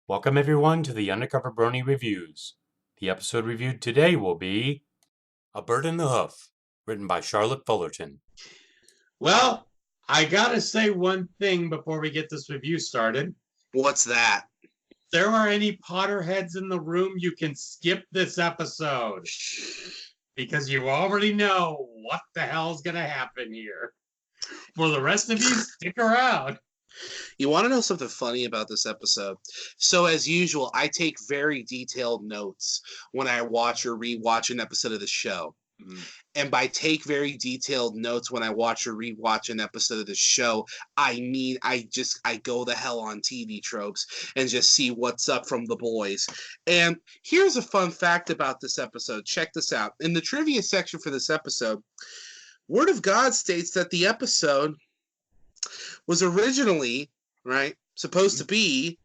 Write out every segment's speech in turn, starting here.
Welcome everyone to the Undercover Brony Reviews. The episode reviewed today will be A Bird in the Hoof, written by Charlotte Fullerton. Well, I gotta say one thing before we get this review started. What's that? If there are any Potterheads in the room, you can skip this episode. Because you already know what the hell's gonna happen here. For the rest of you, stick around. You want to know something funny about this episode? So, as usual, I take very detailed notes when I watch or rewatch an episode of the show. And by take very detailed notes when I watch or rewatch an episode of the show, I mean I go the hell on TV tropes and just see what's up from the boys. And here's a fun fact about this episode. Check this out. In the trivia section for this episode, Word of God states that the episode was originally, supposed to be,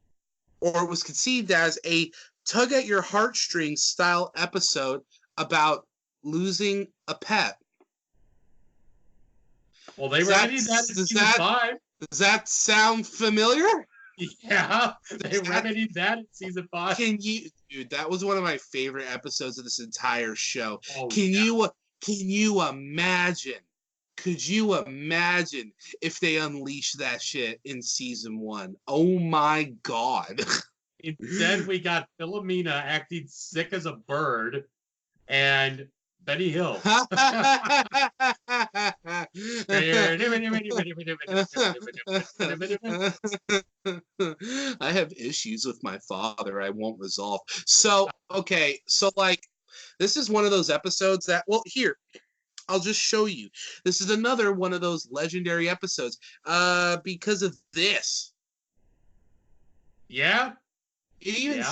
or it was conceived as a tug at your heartstrings style episode about losing a pet. Well, they remedied that in season 5. Does that sound familiar? Yeah, they remedied that in season 5. Dude, that was one of my favorite episodes of this entire show. Oh, Can you imagine? Could you imagine if they unleashed that shit in season 1? Oh my God. Instead, we got Philomena acting sick as a bird and Betty Hill. I have issues with my father I won't resolve. So, okay. So, this is one of those episodes that, here, I'll just show you. This is another one of those legendary episodes because of this. Yeah? They even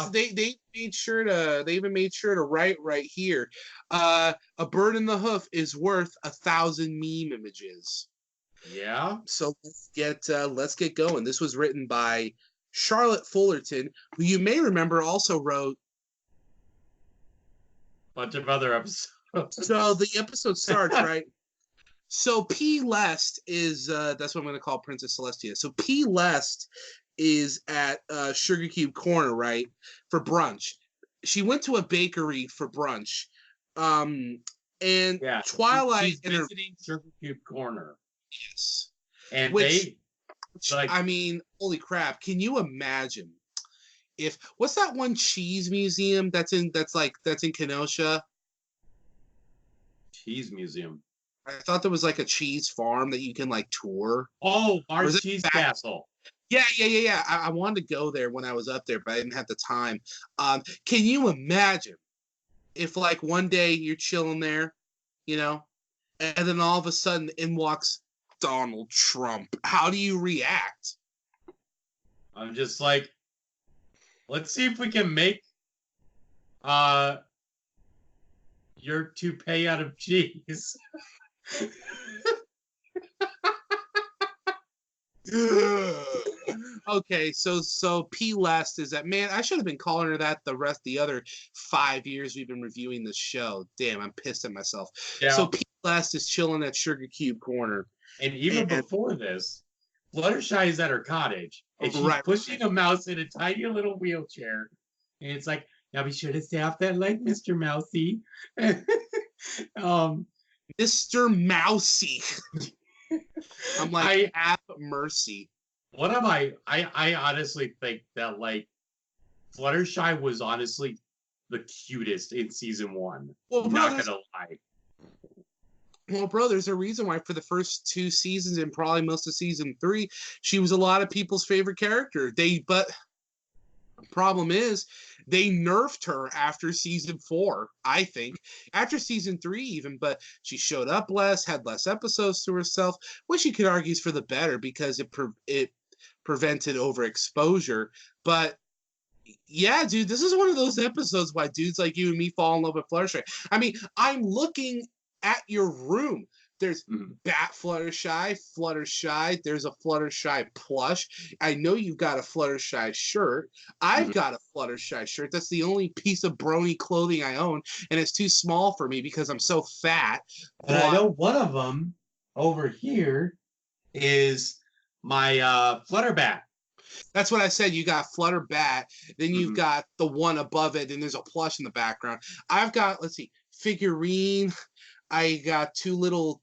made sure to write right here. A bird in the hoof is worth 1,000 meme images. Yeah. So let's get going. This was written by Charlotte Fullerton, who you may remember also wrote a bunch of other episodes. So the episode starts, right? So P. Lest is that's what I'm going to call Princess Celestia. So P. Lest is at Sugar Cube Corner, right, for brunch. She went to a bakery for brunch, and Twilight. She's visiting Sugar Cube Corner. Yes, and holy crap! Can you imagine if what's that one cheese museum that's in Kenosha? Cheese museum. I thought there was a cheese farm that you can tour. Oh, Mars Cheese Castle. Yeah. I wanted to go there when I was up there, but I didn't have the time. Can you imagine if one day you're chilling there, and then all of a sudden in walks Donald Trump? How do you react? I'm just let's see if we can make your toupee out of cheese. Okay, so P. Lest is that, man, I should have been calling her that the other 5 years we've been reviewing this show. Damn, I'm pissed at myself. Yeah. So P. Lest is chilling at Sugar Cube Corner. And even before this, Fluttershy is at her cottage. And she's pushing a mouse in a tiny little wheelchair. And it's now be sure to stay off that leg, Mr. Mousy. Mr. Mousy. I'm have mercy. What am I honestly think that Fluttershy was honestly the cutest in season 1. Well, not gonna lie. Well, bro, there's a reason why for the first 2 seasons and probably most of season 3, she was a lot of people's favorite character. But the problem is they nerfed her after season 4, I think. After season 3 even, but she showed up less, had less episodes to herself, which you could argue is for the better because it prevented overexposure. But yeah, dude, this is one of those episodes why dudes like you and me fall in love with Fluttershy. I mean, I'm looking at your room. There's Bat Fluttershy. There's a Fluttershy plush. I know you've got a Fluttershy shirt. I've got a Fluttershy shirt. That's the only piece of brony clothing I own, and it's too small for me because I'm so fat. And I know one of them over here is my Flutterbat. That's what I said. You got Flutter Bat, then you've Mhm. got the one above it, and there's a plush in the background. I've got, let's see, figurine. I got two little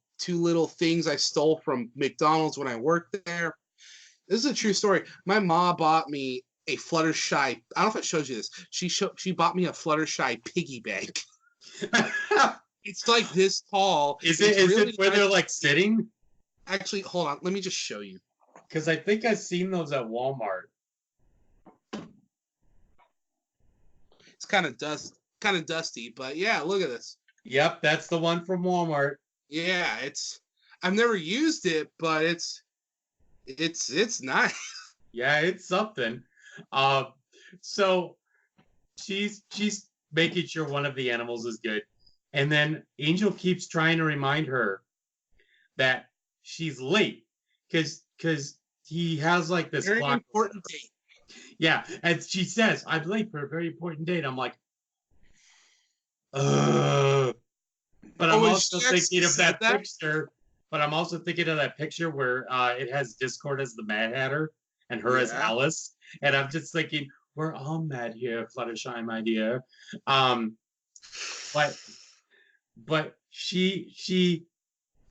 things I stole from McDonald's when I worked there. This is a true story. My mom bought me a Fluttershy. I don't know if it shows you this. She bought me a Fluttershy piggy bank. It's like this tall. Is It's it really where they're nice. like sitting? Actually, hold on. Let me just show you. Because I think I've seen those at Walmart. It's kind of dusty, but yeah, look at this. Yep, that's the one from Walmart. Yeah, I've never used it, but it's nice. Yeah, it's something. So she's making sure one of the animals is good, and then Angel keeps trying to remind her that she's late because he has like this Very clock. important date. Yeah, and she says, "I'm late for a very important date." I'm like, ugh. But I'm Oh, and also she actually thinking of said that that? picture. But I'm also thinking of that picture where it has Discord as the Mad Hatter and her as Yeah. Alice. And I'm just thinking, we're all mad here, Fluttershy, my dear. Um, but she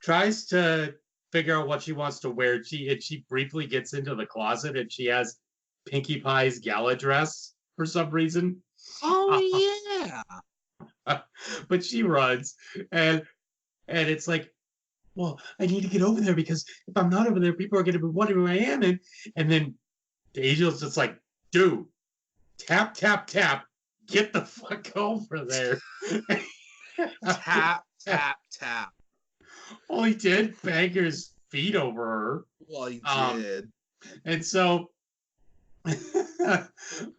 tries to figure out what she wants to wear. She briefly gets into the closet and she has Pinkie Pie's gala dress for some reason. Oh yeah. But she runs and it's like, well, I need to get over there because if I'm not over there, people are going to be wondering who I am. And then the angel's just like, dude, tap, tap, tap, get the fuck over there. Tap, tap, tap. Well, he did bang his feet over her. Well, he Um, did. And so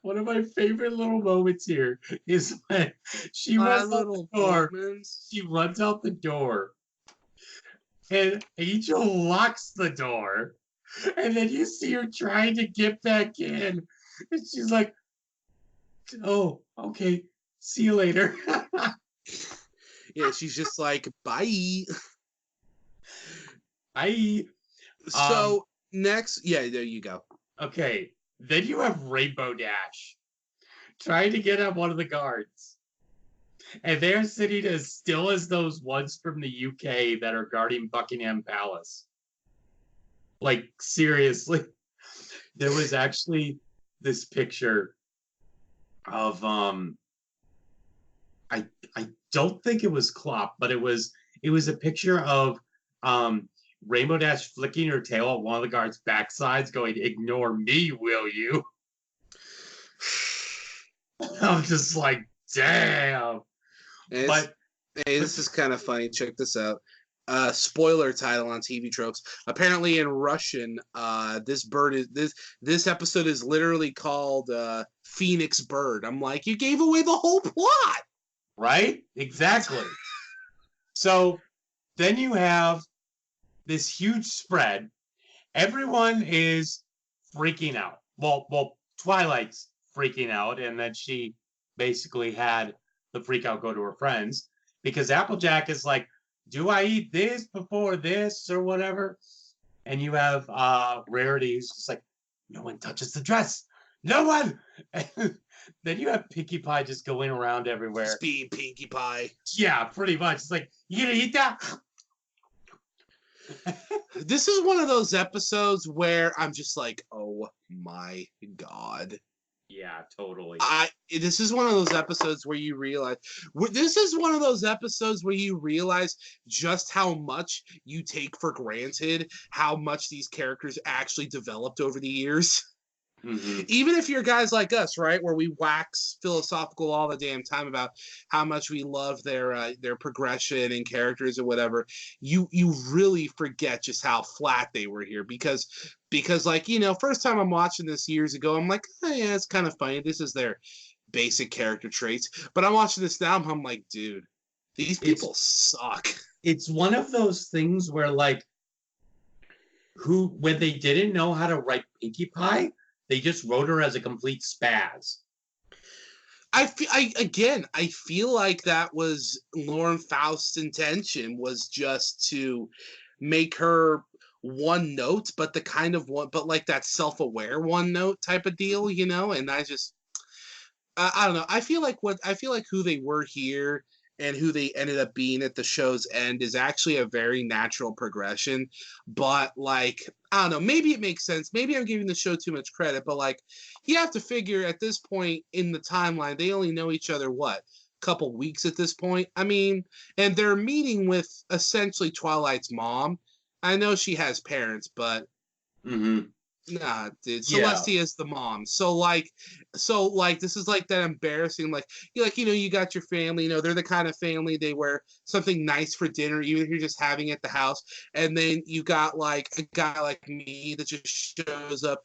one of my favorite little moments here is when she My runs out the little door. moments. She runs out the door. And Angel locks the door. And then you see her trying to get back in. And she's like, oh, okay. See you later. Yeah, she's just like, bye. Bye. So next, yeah, there you go. Okay. Then you have Rainbow Dash trying to get at one of the guards. And they're sitting as still as those ones from the UK that are guarding Buckingham Palace. Like, seriously. There was actually this picture of I don't think it was Klopp, but it was a picture of Rainbow Dash flicking her tail at one of the guards' backsides, going, "Ignore me, will you?" I'm just like, damn. And But hey, this is kind of funny. Check this out. Spoiler title on TV Tropes. Apparently, in Russian, this episode is literally called Phoenix Bird. I'm like, you gave away the whole plot. right, exactly. So then you have this huge spread. Everyone is freaking out. Well, Twilight's freaking out, and then she basically had the freak out go to her friends because Applejack is like, do I eat this before this or whatever? And you have Rarity who's just like, no one touches the dress. No one. And then you have Pinkie Pie just going around everywhere. Just being Pinkie Pie. Yeah, pretty much. It's like, you gonna eat that? This is one of those episodes where I'm just like, oh my god. Yeah, totally. This is one of those episodes where you realize this is one of those episodes where you realize just how much you take for granted, how much these characters actually developed over the years. Mhm. Even if you're guys like us, right, where we wax philosophical all the damn time about how much we love their progression and characters or whatever, you really forget just how flat they were here because like, you know, first time I'm watching this years ago, I'm like, oh, yeah, it's kind of funny. This is their basic character traits. But I'm watching this now, I'm like, dude, these people suck. It's one of those things where, like, when they didn't know how to write Pinkie Pie, they just wrote her as a complete spaz. I feel like that was Lauren Faust's intention, was just to make her one note, but the kind of one, but like that self-aware one note type of deal, you know. And I don't know. I feel like who they were here and who they ended up being at the show's end is actually a very natural progression. But like, I don't know, maybe it makes sense. Maybe I'm giving the show too much credit, but like, you have to figure at this point in the timeline, they only know each other what? Couple weeks at this point. I mean, and they're meeting with essentially Twilight's mom. I know she has parents, but Mm-hmm. nah, dude. Yeah. Celestia is the mom. So like this is like that embarrassing, like you got your family, they're the kind of family they wear something nice for dinner, even if you're just having it at the house. And then you got like a guy like me that just shows up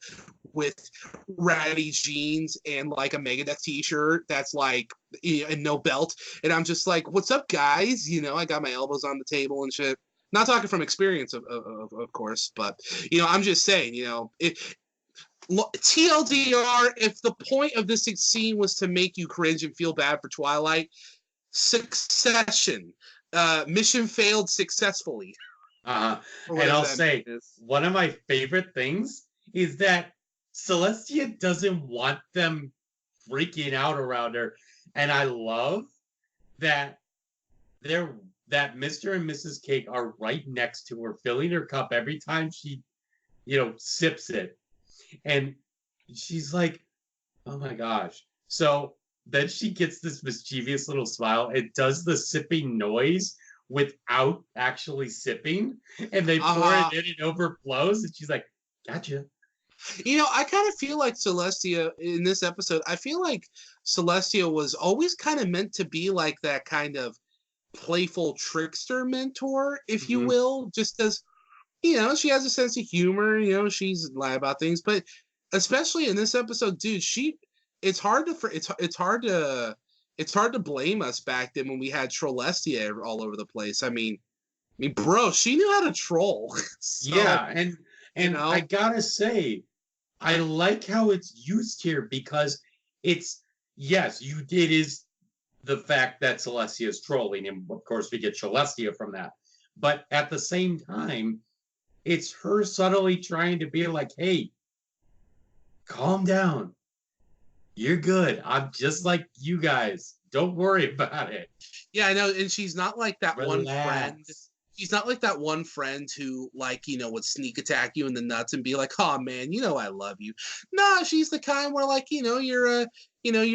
with ratty jeans and like a Megadeth t-shirt that's like and no belt. And I'm just like, what's up, guys? I got my elbows on the table and shit. Not talking from experience, of course, but I'm just saying, TLDR, if the point of this scene was to make you cringe and feel bad for Twilight, Succession, mission failed successfully. And I'll say, one of my favorite things is that Celestia doesn't want them freaking out around her. And I love that that Mr. and Mrs. Cake are right next to her, filling her cup every time she, sips it. And she's like, oh my gosh. So then she gets this mischievous little smile. It does the sipping noise without actually sipping. And they pour it in, it overflows. And she's like, gotcha. I kind of feel like Celestia in this episode, I feel like Celestia was always kind of meant to be like that kind of playful trickster mentor, if you will, just as she has a sense of humor. She's lie about things, but especially in this episode, dude, it's hard to blame us back then when we had Trollestia all over the place. I mean, bro, she knew how to troll. So, yeah, and I gotta say, I like how it's used here because it is the fact that Celestia is trolling, and of course we get Celestia from that. But at the same time, it's her subtly trying to be like, hey, calm down. You're good. I'm just like you guys. Don't worry about it. Yeah, I know. And she's not like that Relax. One friend. She's not like that one friend who, like, would sneak attack you in the nuts and be like, "Oh man, I love you." No, she's the kind where, like, you're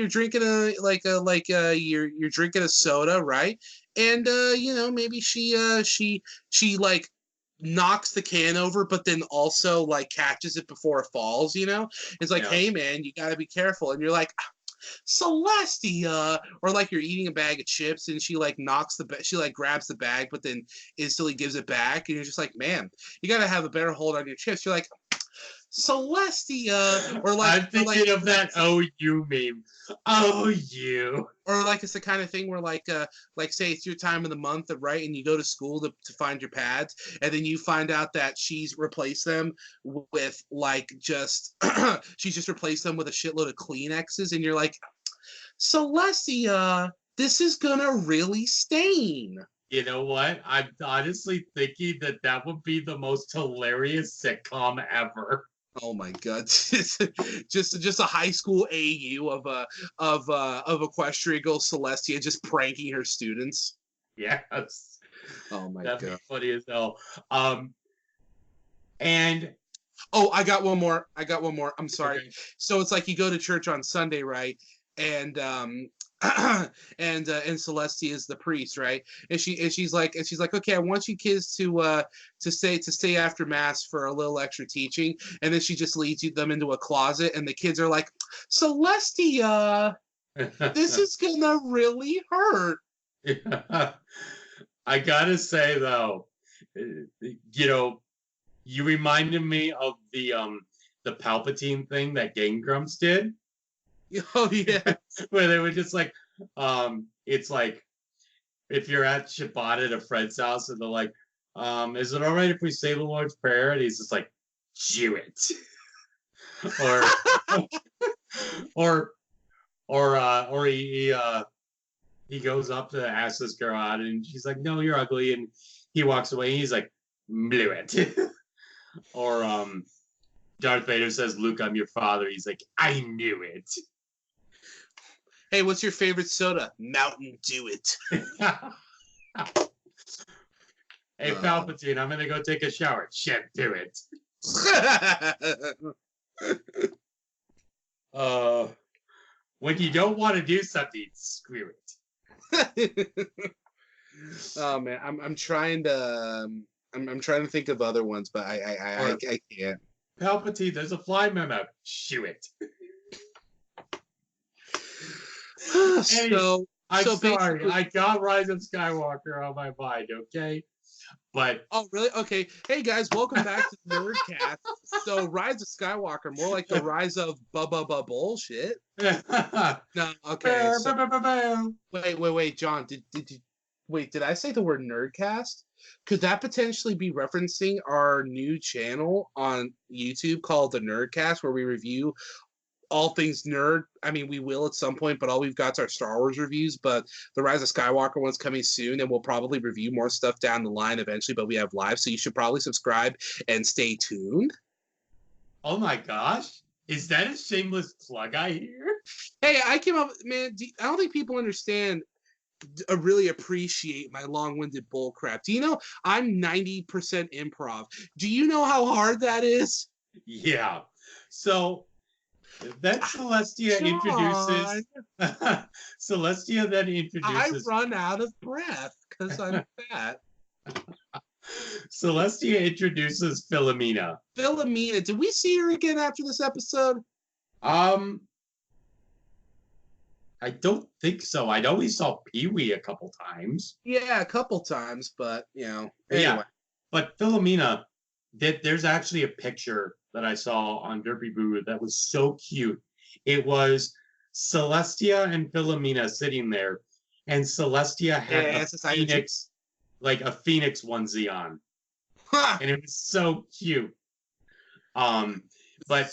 drinking you're drinking a soda, right? And maybe she like knocks the can over, but then also like catches it before it falls. It's like, hey man, you gotta be careful. And you're like, Celestia, or like you're eating a bag of chips and she like grabs the bag but then instantly gives it back, and you're just like, man, you gotta have a better hold on your chips. You're like, Celestia, or like I'm thinking of that "oh you" meme. Oh you. Or like it's the kind of thing where like say it's your time of the month, right? And you go to school to find your pads, and then you find out that she's replaced them with like she's just replaced them with a shitload of Kleenexes, and you're like, Celestia, this is gonna really stain. You know what? I'm honestly thinking that would be the most hilarious sitcom ever. Oh my god! just a high school AU of Equestria Girl Celestia just pranking her students. Yes. Oh my That'd god! Be funny as hell. And I got one more. I'm sorry. Okay. So it's like you go to church on Sunday, right? And and Celestia is the priest, right? And she's like, okay, I want you kids to stay after mass for a little extra teaching. And then she just leads them into a closet, and the kids are like, Celestia, this is gonna really hurt. I gotta say though, you reminded me of the Palpatine thing that Game Grumps did. Oh yeah. Where they were just like, it's like if you're at Shabbat at a friend's house and they're like, is it all right if we say the Lord's Prayer? And he's just like, do it. or he goes up to ask this girl out and she's like, no, you're ugly, and he walks away and he's like, blew it. Or Darth Vader says, "Luke, I'm your father." He's like, "I knew it." Hey, what's your favorite soda? Mountain Dew it. Hey, Palpatine, I'm gonna go take a shower. Shit, do it. When you don't want to do something, screw it. Oh man, I'm trying to I'm trying to think of other ones, but I can't. Palpatine, there's a fly memo. Shoo it. So I'm so sorry, basically, I got Rise of Skywalker on my mind, okay? But oh really? Okay. Hey guys, welcome back to the Nerdcast. So Rise of Skywalker, more like the rise of bullshit. No, okay. So wait, John, did wait, did I say the word Nerdcast? Could that potentially be referencing our new channel on YouTube called The Nerdcast, where we review all things nerd? I mean, we will at some point, but all we've got is our Star Wars reviews. But the Rise of Skywalker one's coming soon, and we'll probably review more stuff down the line eventually. But we have live, so you should probably subscribe and stay tuned. oh my gosh, is that a shameless plug I hear? Hey, I came up, man. I don't think people understand. Really appreciate my long-winded bull crap. Do you know I'm 90% improv? Do you know how hard that is? Yeah. So then Celestia introduces Celestia then I introduces run out of breath because I'm fat. Celestia introduces Philomena. Philomena, did we see her again after this episode? I don't think so. I know we saw Pee-wee a couple times. Yeah, a couple times, but you know, Anyway. anyway. Yeah, but Philomena, there's actually a picture that I saw on Derpy Boo that was so cute. It was Celestia and Philomena sitting there, and Celestia had a phoenix, like a phoenix onesie on, and it was so cute. But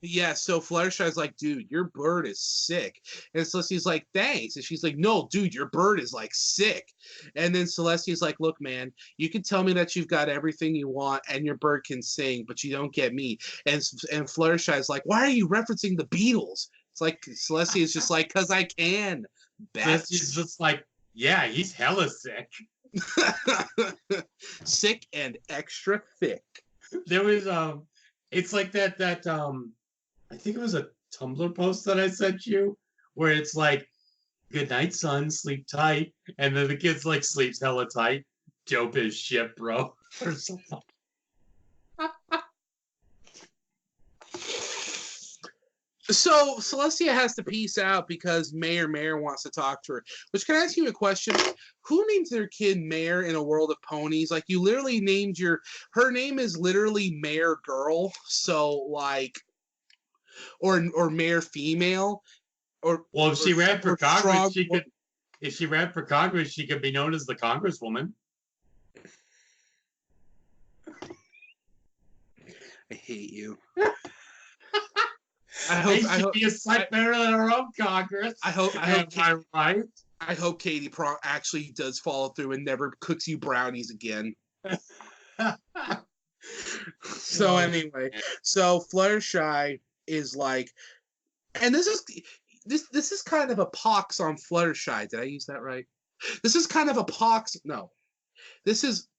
yeah, so Fluttershy's like, dude, your bird is sick. And Celestia's like, thanks. And she's like, no, dude, your bird is like sick. And then Celestia's like, look, man, you can tell me that you've got everything you want and your bird can sing, but you don't get me. And Fluttershy's like, why are you referencing the Beatles? It's like Celestia's just like, because I can. Celestia's just like, yeah, he's hella sick. Sick and extra thick. There was it's like that I think it was a Tumblr post that I sent you where it's like, good night, son, sleep tight. And then the kid's like, sleeps hella tight. Dope as shit, bro. Or something. So Celestia has to peace out because Mayor wants to talk to her. Which, can I ask you a question? Who named their kid Mayor in a world of ponies? Like, you literally named her name is literally Mayor Girl. So like, or Mayor Female. Or well, if she ran for Congress, she could. If she ran for Congress, she could be known as the Congresswoman. I hate you. I hope be a sight better than her own Congress. I hope right. I hope Katie actually does follow through and never cooks you brownies again. So anyway, so Fluttershy is like, and this is kind of a pox on Fluttershy. Did I use that right? This is kind of a pox. No, this is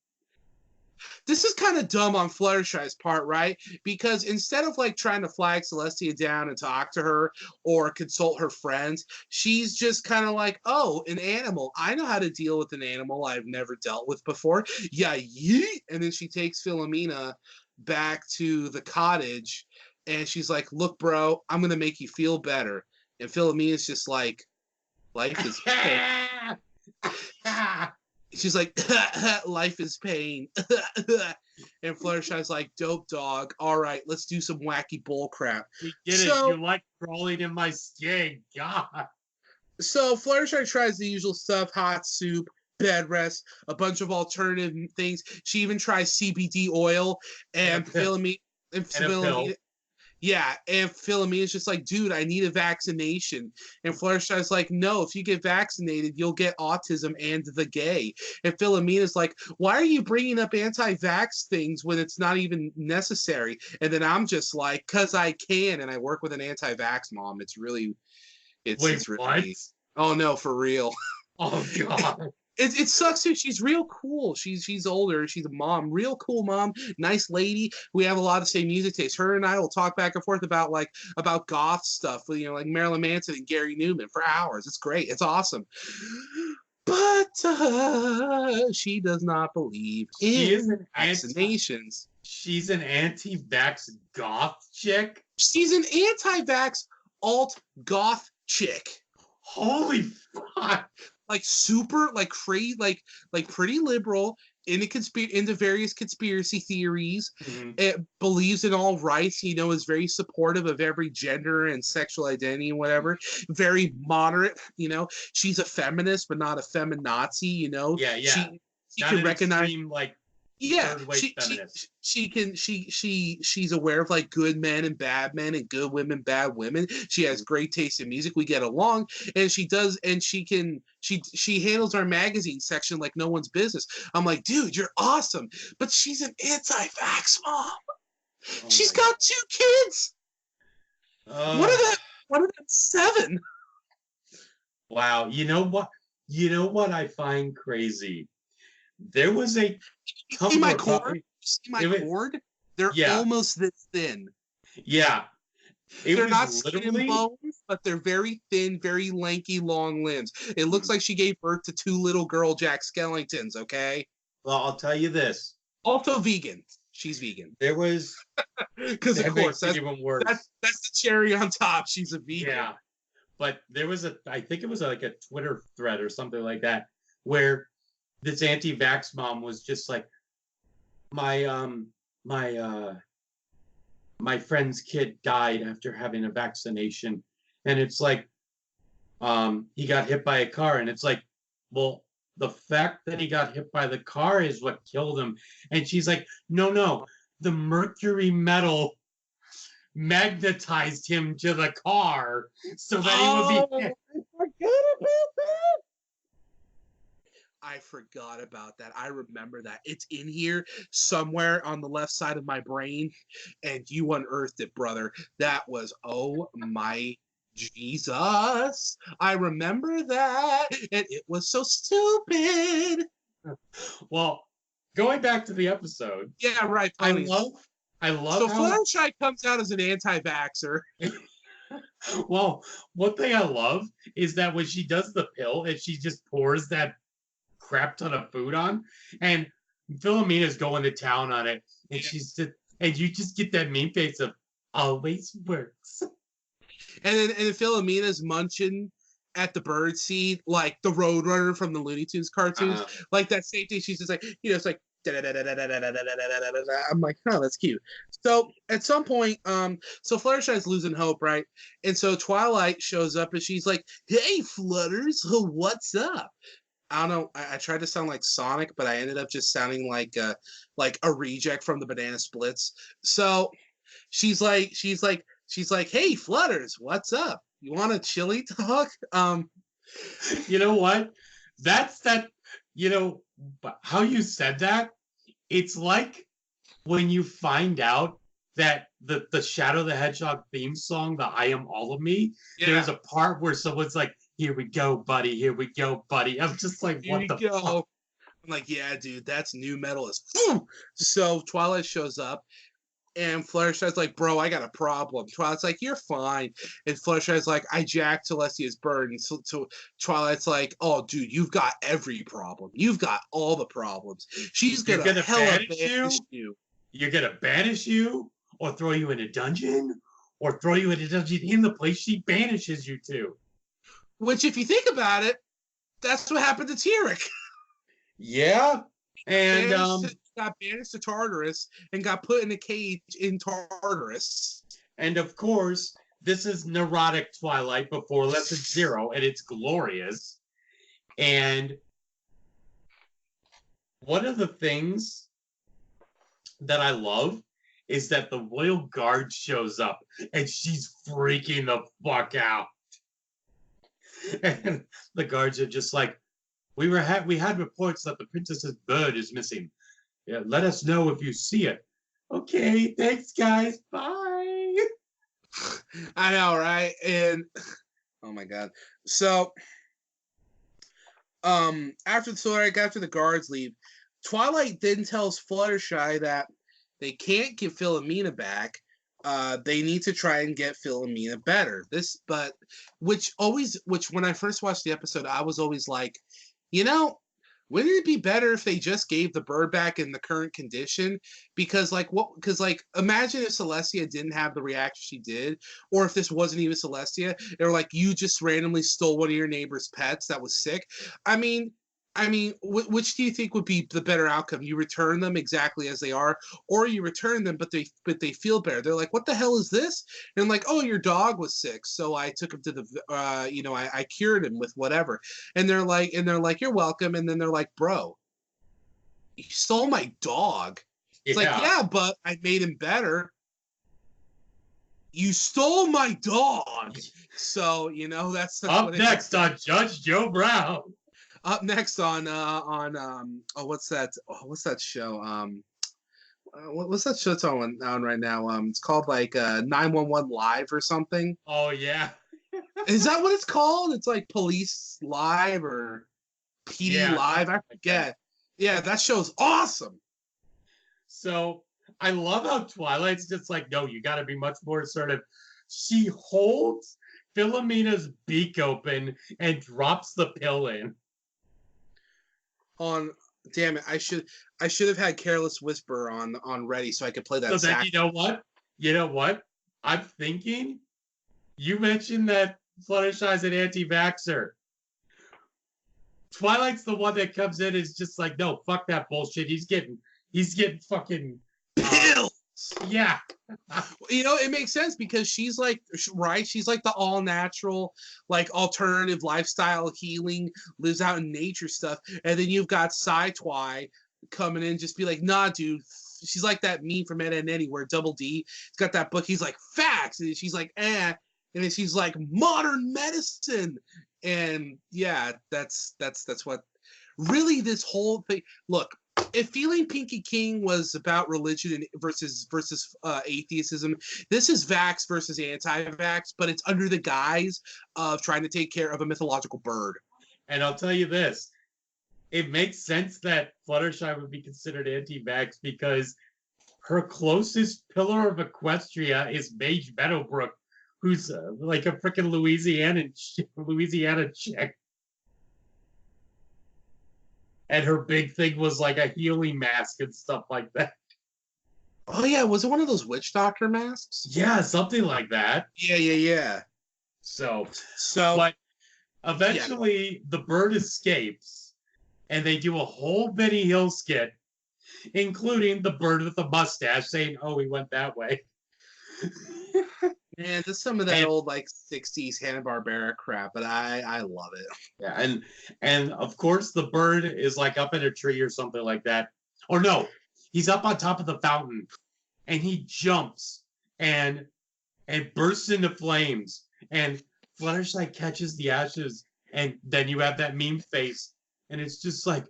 kind of dumb on Fluttershy's part, right? Because instead of like trying to flag Celestia down and talk to her or consult her friends, she's just kind of like, oh, an animal. I know how to deal with an animal I've never dealt with before. Yeah, yeet. And then she takes Philomena back to the cottage and she's like, look, bro, I'm going to make you feel better. And Philomena's just like, life is pain. She's like, life is pain. And Fluttershy's like, dope dog. All right, let's do some wacky bull crap. You get it. You like crawling in my skin. God. So Fluttershy tries the usual stuff, hot soup, bed rest, a bunch of alternative things. She even tries CBD oil and Philomena. Yeah, and Philomena's just like, dude, I need a vaccination. And Fluttershy's like, no, if you get vaccinated, you'll get autism and the gay. And Philomena's like, why are you bringing up anti-vax things when it's not even necessary? And then I'm just like, cause I can, and I work with an anti-vax mom. It's really, Wait, it's what? really, oh no, for real. Oh god. It sucks too. She's real cool. She's older. She's a mom, real cool mom, nice lady. We have a lot of the same music taste. Her and I will talk back and forth about goth stuff, like Marilyn Manson and Gary Newman for hours. It's great. It's awesome. But she does not believe She is in an vaccinations. She's an anti-vax goth chick. She's an anti-vax alt goth chick. Holy fuck. Like super, like crazy, like pretty liberal into various conspiracy theories. Mhm. It believes in all rights. Is very supportive of every gender and sexual identity and whatever. Very moderate. She's a feminist, but not a feminazi. Yeah, yeah. She Not can an recognize. extreme, like, Yeah, third-wave feminist. she's aware of like good men and bad men and good women, bad women. She has great taste in music. We get along, and she handles our magazine section like no one's business. I'm like, dude, you're awesome, but she's an anti-vax mom. Oh She's my got 2 kids. God. One of them 7. Wow. You know what? You know what I find crazy? There was a See my Tumblr cord? company- See my It was- cord? They're Yeah. almost this thin. Yeah. They're was not skin and literally bones, but they're very thin, very lanky, long limbs. It looks like she gave birth to 2 little girl Jack Skellingtons, okay? Well, I'll tell you this. Also vegan. She's vegan. There was Because, of that course, makes it even worse. that's the cherry on top. She's a vegan. Yeah. But there was I think it was like a Twitter thread or something like that, where this anti-vax mom was just like, my friend's kid died after having a vaccination, and it's like, he got hit by a car, and it's like, well, the fact that he got hit by the car is what killed him. And she's like, no, the mercury metal magnetized him to the car so that he would be hit. I forgot about that. I remember that. It's in here somewhere on the left side of my brain, and you unearthed it, brother. That was, oh my Jesus. I remember that, and it was so stupid. Well, going back to the episode, Yeah, right. I Ponies. love So how, Fluttershy comes out as an anti-vaxxer. well, one thing I love is that when she does the pill and she just pours that crap ton of food on, and Philomena's going to town on it, and she's just, and you just get that mean face of always works. And then Philomena's munching at the bird seed like the Roadrunner from the Looney Tunes cartoons. Like that same thing. She's just like, it's like, I'm like, oh, that's cute. So at some point, so Fluttershy's losing hope, right? And so Twilight shows up and she's like, hey, Flutters, what's up? I don't know. I tried to sound like Sonic, but I ended up just sounding like a reject from the Banana Splits. So she's like, hey, Flutters, what's up? You want a chili talk? You know what? That's that. How you said that. It's like when you find out that the Shadow the Hedgehog theme song, the I Am All of Me. Yeah. There's a part where someone's like, "Here we go, buddy. Here we go, buddy." I'm just like, "What the fuck?" I'm like, "Yeah, dude, that's new metal as." So Twilight shows up. And Fluttershy's like, bro, I got a problem. Twilight's like, you're fine. And Fluttershy's like, I jacked Celestia's bird. And so Twilight's like, oh, dude, you've got every problem. You've got all the problems. She's gonna banish you. You're gonna banish you, or throw you in a dungeon, or throw you in a dungeon in the place she banishes you to. Which, if you think about it, that's what happened to Tyrek. Yeah. And got banished to Tartarus and got put in a cage in Tartarus. And of course, this is neurotic Twilight before Lesson 0, and it's glorious. And one of the things that I love is that the royal guard shows up and she's freaking the fuck out. And the guards are just like, we had reports that the princess's bird is missing. Yeah, let us know if you see it. Okay, thanks guys. Bye. I know, right? And oh my god. So after the guards leave, Twilight then tells Fluttershy that they can't give Philomena back. They need to try and get Philomena better. Which when I first watched the episode, I was always like, wouldn't it be better if they just gave the bird back in the current condition? Because imagine if Celestia didn't have the reaction she did, or if this wasn't even Celestia, or like you just randomly stole one of your neighbor's pets that was sick. I mean, which do you think would be the better outcome? You return them exactly as they are, or you return them, but they feel better. They're like, what the hell is this? And I'm like, oh, your dog was sick, so I took him to the, I cured him with whatever. And they're like, you're welcome. And then they're like, bro, you stole my dog. It's like, yeah, but I made him better. You stole my dog. So that's up next on Judge Joe Brown. Up next on what's that show? What's that show that's on right now? It's called like 911 Live or something. Oh yeah. Is that what it's called? It's like Police Live or PD Live. I forget. Yeah, that show's awesome. So I love how Twilight's just like, no, you got to be much more assertive. She holds Philomena's beak open and drops the pill in. Damn it! I should have had Careless Whisper on ready so I could play that. So then, you know what? I'm thinking. You mentioned that Fluttershy's an anti-vaxxer. Twilight's the one that comes in and is just like, no, fuck that bullshit. He's getting fucking pills. Yeah. It makes sense because she's like, right? She's like the all natural, like alternative lifestyle healing, lives out in nature stuff. And then you've got Sci-Twi coming in, just be like, nah, dude. She's like that meme from Ed and Eddie where Double D, he's got that book. He's like, facts. And she's like, eh. And then she's like, modern medicine. And yeah, that's what really this whole thing. Look, if Feeling Pinky King was about religion versus atheism, this is vax versus anti-vax, but it's under the guise of trying to take care of a mythological bird. And I'll tell you this, it makes sense that Fluttershy would be considered anti-vax because her closest pillar of Equestria is Mage Meadowbrook, who's like a freaking Louisiana chick. And her big thing was like a healing mask and stuff like that. Oh yeah, was it one of those witch doctor masks? Yeah, something like that. Yeah. So but eventually the bird escapes and they do a whole Benny Hill skit, including the bird with the mustache saying, oh, he went that way. Man, there's some of that old like 60s Hanna-Barbera crap, but I love it. Yeah, and of course the bird is like up in a tree or something like that. Or no, he's up on top of the fountain and he jumps and bursts into flames and Fluttershy catches the ashes and then you have that meme face and it's just like,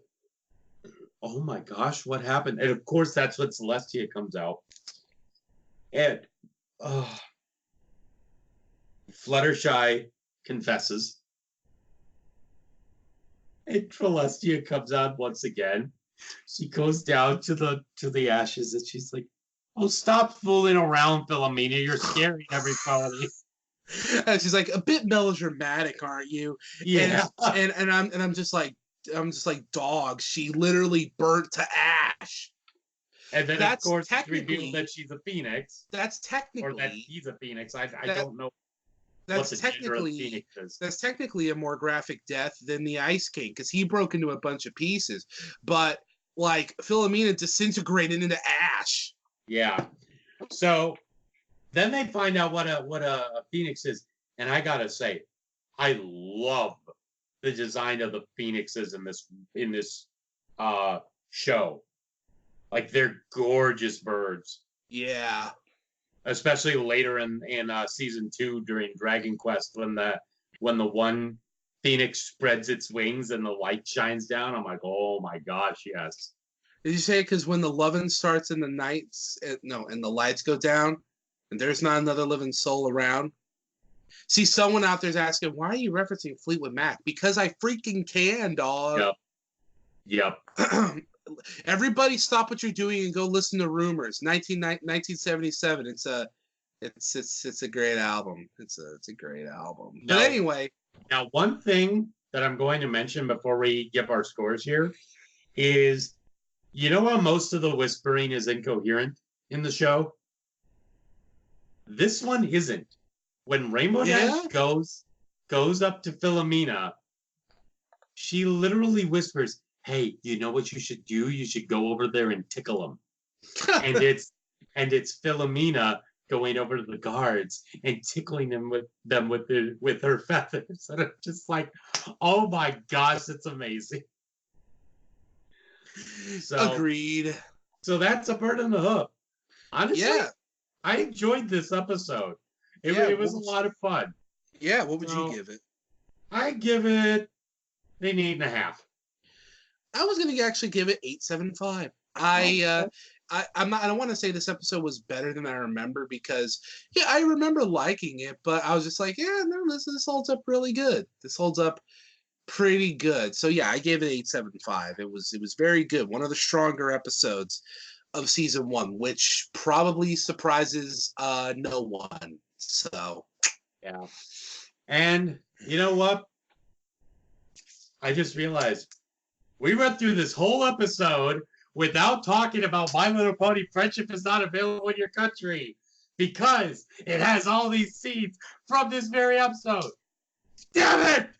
oh my gosh, what happened? And of course that's when Celestia comes out. And Fluttershy confesses. And Celestia comes out once again. She goes down to the ashes and she's like, oh, stop fooling around, Philomena. You're scaring everybody. And she's like, a bit melodramatic, aren't you? Yeah. And I'm just like, dog. She literally burnt to ash. And then of course it's revealed that she's a phoenix. That's technically, or that he's a phoenix. I don't know. That's technically a more graphic death than the Ice King because he broke into a bunch of pieces, but like Philomena disintegrated into ash. Yeah. So then they find out what a phoenix is, and I gotta say, I love the design of the phoenixes in this show. Like they're gorgeous birds. Yeah. Especially later in season 2 during Dragon Quest when the one phoenix spreads its wings and the light shines down. I'm like, oh my gosh, yes. Did you say because when the loving starts in the nights, and the lights go down, and there's not another living soul around? See, someone out there's asking, why are you referencing Fleetwood Mac? Because I freaking can, dog. Yep. Everybody stop what you're doing and go listen to Rumors. 1977. It's a great album. It's a great album. But anyway. Now, one thing that I'm going to mention before we give our scores here is, you know how most of the whispering is incoherent in the show? This one isn't. When Rainbow Dash goes up to Philomena, she literally whispers, hey, you know what you should do? You should go over there and tickle them. and it's Philomena going over to the guards and tickling them with her feathers. And I'm just like, oh my gosh, it's amazing. So, agreed. So that's A Bird in the Hoof. Honestly, yeah. I enjoyed this episode. It was a lot of fun. Yeah, what would you give it? I give it an 8.5. I was gonna actually give it 8.75. I don't want to say this episode was better than I remember because I remember liking it, but I was just like, this holds up really good. This holds up pretty good. So yeah, I gave it 8.75. It was very good. One of the stronger episodes of season 1, which probably surprises no one. So yeah. And you know what? I just realized we went through this whole episode without talking about My Little Pony Friendship is Not Available in Your Country because it has all these scenes from this very episode. Damn it!